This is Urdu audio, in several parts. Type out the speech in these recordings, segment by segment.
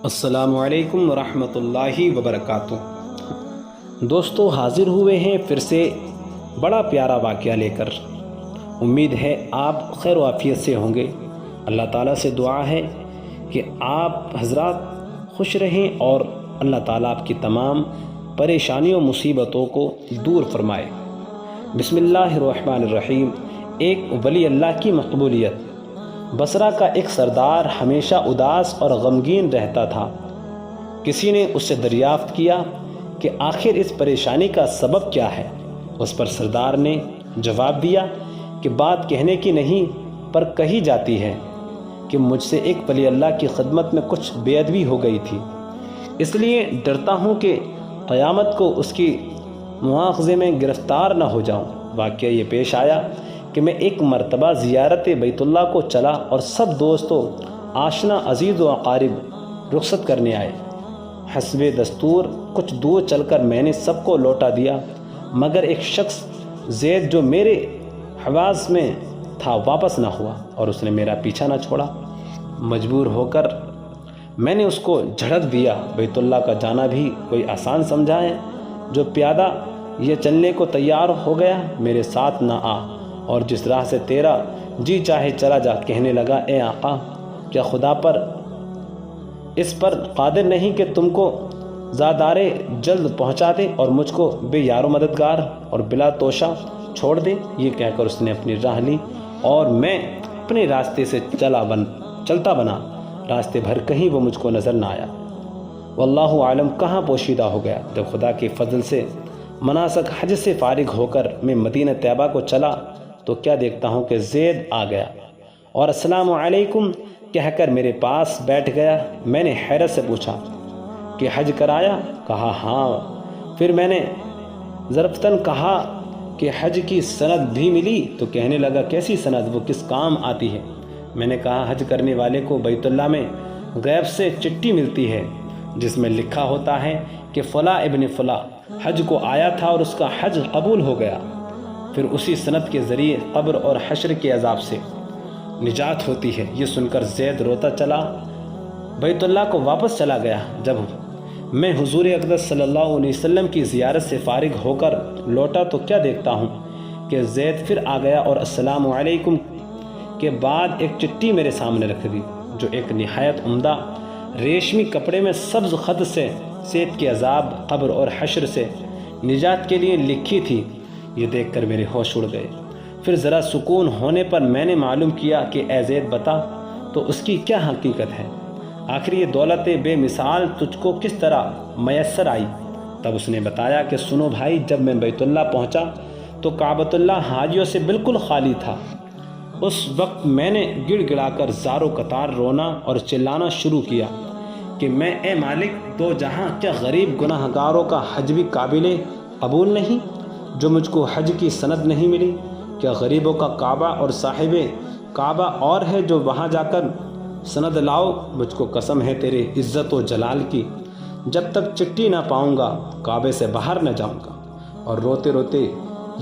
السلام علیکم ورحمۃ اللہ وبرکاتہ۔ دوستو، حاضر ہوئے ہیں پھر سے بڑا پیارا واقعہ لے کر۔ امید ہے آپ خیر و عافیت سے ہوں گے۔ اللہ تعالیٰ سے دعا ہے کہ آپ حضرات خوش رہیں اور اللہ تعالیٰ آپ کی تمام پریشانیوں مصیبتوں کو دور فرمائے۔ بسم اللہ الرحمن الرحیم۔ ایک ولی اللہ کی مقبولیت۔ بصرہ کا ایک سردار ہمیشہ اداس اور غمگین رہتا تھا۔ کسی نے اس سے دریافت کیا کہ آخر اس پریشانی کا سبب کیا ہے؟ اس پر سردار نے جواب دیا کہ بات کہنے کی نہیں پر کہی جاتی ہے کہ مجھ سے ایک ولی اللہ کی خدمت میں کچھ بے ادبی ہو گئی تھی، اس لیے ڈرتا ہوں کہ قیامت کو اس کی مواخذے میں گرفتار نہ ہو جاؤں۔ واقعہ یہ پیش آیا کہ میں ایک مرتبہ زیارت بیت اللہ کو چلا اور سب دوستوں، آشنا، عزیز و اقارب رخصت کرنے آئے۔ حسب دستور کچھ دور چل کر میں نے سب کو لوٹا دیا، مگر ایک شخص زید جو میرے حواس میں تھا واپس نہ ہوا اور اس نے میرا پیچھا نہ چھوڑا۔ مجبور ہو کر میں نے اس کو جھڑک دیا۔ بیت اللہ کا جانا بھی کوئی آسان سمجھا ہے؟ جو پیادہ یہ چلنے کو تیار ہو گیا میرے ساتھ نہ آ، اور جس راہ سے تیرا جی چاہے چلا جا۔ کہنے لگا، اے آقا، کیا خدا پر اس پر قادر نہیں کہ تم کو زادارے جلد پہنچا دے اور مجھ کو بے یار و مددگار اور بلا توشہ چھوڑ دے؟ یہ کہہ کر اس نے اپنی راہ لی اور میں اپنے راستے سے چلتا بنا۔ راستے بھر کہیں وہ مجھ کو نظر نہ آیا۔ واللہ عالم کہاں پوشیدہ ہو گیا۔ جب خدا کے فضل سے مناسک حج سے فارغ ہو کر میں مدینہ طیبہ کو چلا تو کیا دیکھتا ہوں کہ زید آ گیا اور السلام علیکم کہہ کر میرے پاس بیٹھ گیا۔ میں نے حیرت سے پوچھا کہ حج کرایا؟ کہا ہاں۔ پھر میں نے ضربتاً کہا کہ حج کی سند بھی ملی؟ تو کہنے لگا، کیسی سند؟ وہ کس کام آتی ہے؟ میں نے کہا، حج کرنے والے کو بیت اللہ میں غیب سے چٹھی ملتی ہے جس میں لکھا ہوتا ہے کہ فلاں ابن فلاں حج کو آیا تھا اور اس کا حج قبول ہو گیا۔ پھر اسی سند کے ذریعے قبر اور حشر کے عذاب سے نجات ہوتی ہے۔ یہ سن کر زید روتا چلا بیت اللہ کو واپس چلا گیا۔ جب میں حضور اقدس صلی اللہ علیہ وسلم کی زیارت سے فارغ ہو کر لوٹا تو کیا دیکھتا ہوں کہ زید پھر آ گیا اور السلام علیکم کے بعد ایک چٹھی میرے سامنے رکھ دی جو ایک نہایت عمدہ ریشمی کپڑے میں سبز خط سے زید کے عذاب، قبر اور حشر سے نجات کے لیے لکھی تھی۔ یہ دیکھ کر میرے ہوش اڑ گئے۔ پھر ذرا سکون ہونے پر میں نے معلوم کیا کہ اے زید بتا تو اس کی کیا حقیقت ہے؟ آخر یہ دولت بے مثال تجھ کو کس طرح میسر آئی؟ تب اس نے بتایا کہ سنو بھائی، جب میں بیت اللہ پہنچا تو کعبۃ اللہ حاجیوں سے بالکل خالی تھا۔ اس وقت میں نے گڑ گڑا کر زار و قطار رونا اور چلانا شروع کیا کہ میں اے مالک دو جہاں، کیا غریب گناہ گاروں کا حج بھی قابل قبول نہیں جو مجھ کو حج کی سند نہیں ملی؟ کیا غریبوں کا کعبہ اور صاحب کعبہ اور ہے جو وہاں جا کر سند لاؤ؟ مجھ کو قسم ہے تیرے عزت و جلال کی، جب تک چٹھی نہ پاؤں گا کعبے سے باہر نہ جاؤں گا اور روتے روتے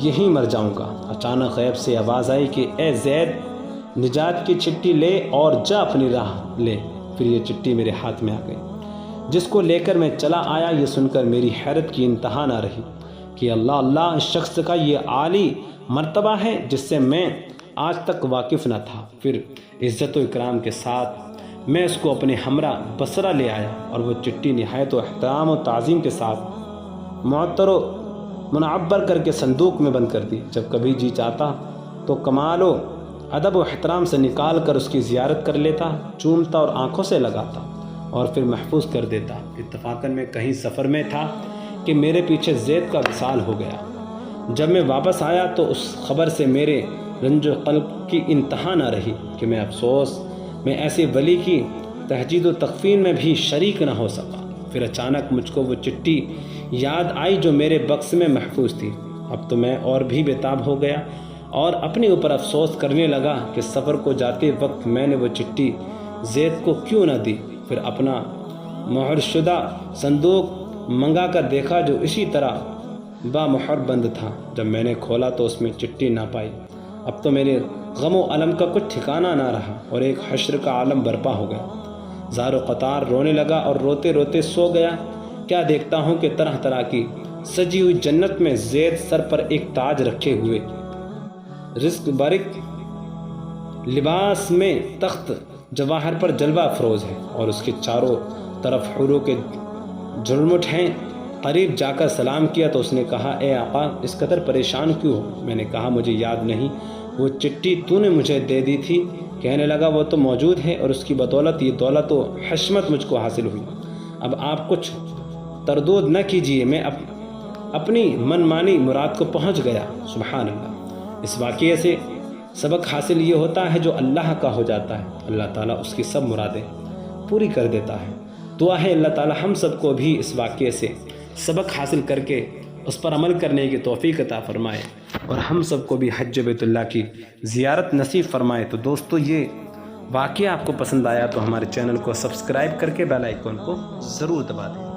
یہیں مر جاؤں گا۔ اچانک غیب سے آواز آئی کہ اے زید، نجات کی چٹھی لے اور جا اپنی راہ لے۔ پھر یہ چٹھی میرے ہاتھ میں آ گئی جس کو لے کر میں چلا آیا۔ یہ سن کر میری حیرت کی انتہا نہ رہی کہ اللہ اللہ، اس شخص کا یہ عالی مرتبہ ہے جس سے میں آج تک واقف نہ تھا۔ پھر عزت و اکرام کے ساتھ میں اس کو اپنے ہمراہ بصرہ لے آیا اور وہ چٹھی نہایت و احترام و تعظیم کے ساتھ معطر و منعبر کر کے صندوق میں بند کر دی۔ جب کبھی جی چاہتا تو کمال و ادب و احترام سے نکال کر اس کی زیارت کر لیتا، چومتا اور آنکھوں سے لگاتا اور پھر محفوظ کر دیتا۔ اتفاقاً میں کہیں سفر میں تھا کہ میرے پیچھے زید کا وصال ہو گیا۔ جب میں واپس آیا تو اس خبر سے میرے رنج و قلب کی انتہا نہ رہی کہ میں ایسے ولی کی تہجید و تکفین میں بھی شریک نہ ہو سکا۔ پھر اچانک مجھ کو وہ چٹھی یاد آئی جو میرے بکس میں محفوظ تھی۔ اب تو میں اور بھی بےتاب ہو گیا اور اپنے اوپر افسوس کرنے لگا کہ سفر کو جاتے وقت میں نے وہ چٹھی زید کو کیوں نہ دی۔ پھر اپنا مہر شدہ صندوق منگا کر دیکھا جو اسی طرح با مہر بند تھا۔ جب میں نے کھولا تو اس میں چٹھی نہ پائی۔ اب تو میرے غم و الم کا کچھ ٹھکانہ نہ رہا اور ایک حشر کا عالم برپا ہو گیا۔ زار و قطار رونے لگا اور روتے روتے سو گیا۔ کیا دیکھتا ہوں کہ طرح طرح کی سجی ہوئی جنت میں زید سر پر ایک تاج رکھے ہوئے، رزق برق لباس میں تخت جواہر پر جلوہ افروز ہے، اور اس کے چاروں طرف حوروں کے جھرمٹ ہیں۔ قریب جا کر سلام کیا تو اس نے کہا، اے آقا اس قدر پریشان کیوں ہو؟ میں نے کہا، مجھے یاد نہیں وہ چٹھی تو نے مجھے دے دی تھی۔ کہنے لگا، وہ تو موجود ہے، اور اس کی بدولت یہ دولت و حشمت مجھ کو حاصل ہوئی۔ اب آپ کچھ تردد نہ کیجیے، میں اپنی من مانی مراد کو پہنچ گیا۔ سبحان اللہ۔ اس واقعے سے سبق حاصل یہ ہوتا ہے، جو اللہ کا ہو جاتا ہے اللہ تعالیٰ اس کی سب مرادیں پوری کر دیتا ہے۔ دعا ہے اللہ تعالیٰ ہم سب کو بھی اس واقعے سے سبق حاصل کر کے اس پر عمل کرنے کی توفیق عطا فرمائے، اور ہم سب کو بھی حج بیت اللہ کی زیارت نصیب فرمائے۔ تو دوستو، یہ واقعہ آپ کو پسند آیا تو ہمارے چینل کو سبسکرائب کر کے بیل آئیکن کو ضرور دبا دیں۔